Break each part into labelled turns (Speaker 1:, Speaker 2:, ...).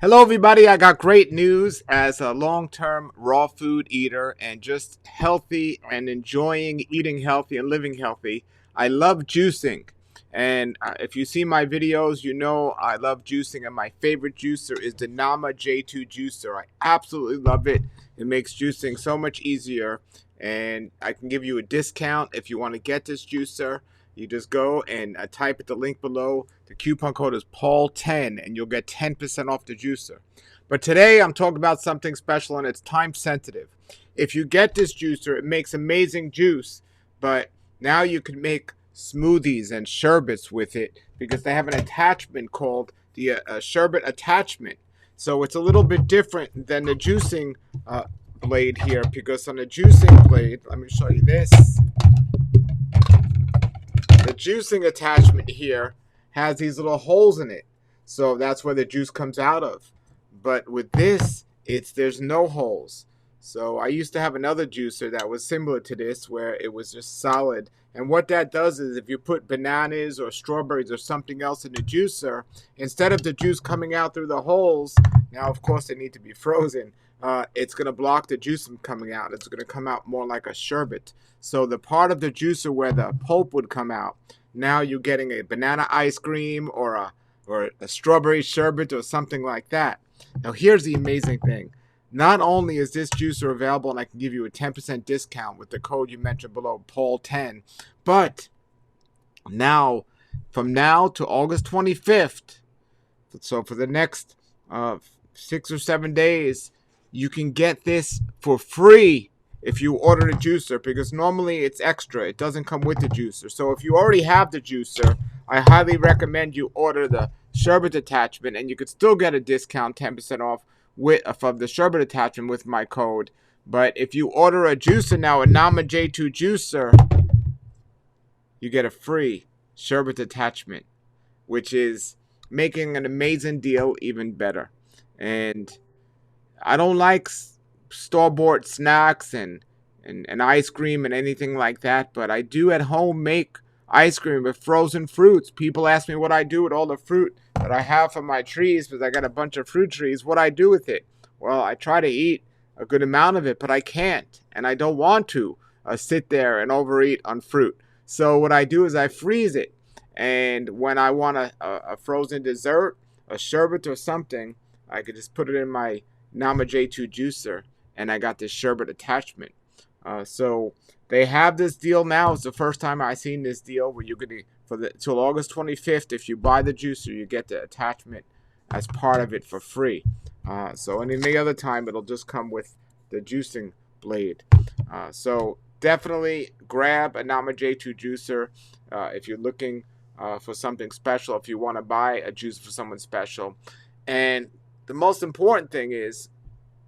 Speaker 1: Hello, everybody. I got great news as a long term raw food eater and just healthy and enjoying eating healthy and living healthy. I love juicing. And if you see my videos, you know I love juicing. And my favorite juicer is the Nama J2 juicer. I absolutely love it. It makes juicing so much easier. And I can give you a discount if you want to get this juicer. You just go and type at the link below. The coupon code is Paul10 and you'll get 10% off the juicer. But today I'm talking about something special and it's time sensitive. If you get this juicer, it makes amazing juice, but now you can make smoothies and sherbets with it because they have an attachment called the Sorbet Attachment. So it's a little bit different than the juicing blade here, because on the juicing blade, let me show you this. The juicing attachment here has these little holes in it, so that's where the juice comes out of. But with this, there's no holes. So I used to have another juicer that was similar to this, where it was just solid. And what that does is, if you put bananas or strawberries or something else in the juicer, instead of the juice coming out through the holes, now of course they need to be frozen, it's going to block the juice from coming out. It's going to come out more like a sherbet. So the part of the juicer where the pulp would come out, now you're getting a banana ice cream or a strawberry sherbet or something like that. Now here's the amazing thing. Not only is this juicer available and I can give you a 10% discount with the code you mentioned below, Paul10, but now, from now to August 25th, so for the next 6 or 7 days, you can get this for free if you order the juicer, because normally it's extra. It doesn't come with the juicer. So if you already have the juicer, I highly recommend you order the Sorbet Attachment, and you could still get a discount, 10% off from the Sorbet Attachment with my code. But if you order a juicer now, a Nama J2 juicer, you get a free Sorbet Attachment, which is making an amazing deal even better. And I don't like store-bought snacks and ice cream and anything like that, but I do at home make ice cream with frozen fruits. People ask me what I do with all the fruit that I have from my trees, because I got a bunch of fruit trees. What I do with it? Well, I try to eat a good amount of it, but I can't, and I don't want to sit there and overeat on fruit. So what I do is I freeze it, and when I want a frozen dessert, a sherbet or something, I could just put it in my Nama J2 juicer, and I got this Sorbet Attachment. So they have this deal now. It's the first time I've seen this deal where you could, till August 25th, if you buy the juicer, you get the attachment as part of it for free. So any other time, it'll just come with the juicing blade. So definitely grab a Nama J2 juicer if you're looking for something special, if you want to buy a juice for someone special. And the most important thing is,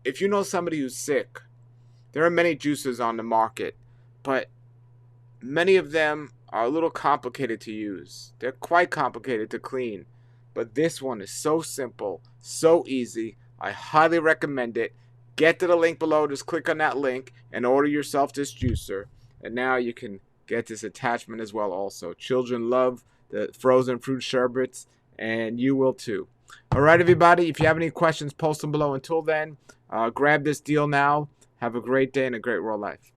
Speaker 1: if you know somebody who's sick, there are many juices on the market, but many of them are a little complicated to use. They're quite complicated to clean. But this one is so simple, so easy. I highly recommend it. Get to the link below. Just click on that link and order yourself this juicer. And now you can get this attachment as well also. Children love the frozen fruit sherbets, and you will too. All right, everybody. If you have any questions, post them below. Until then, grab this deal now. Have a great day and a great raw life.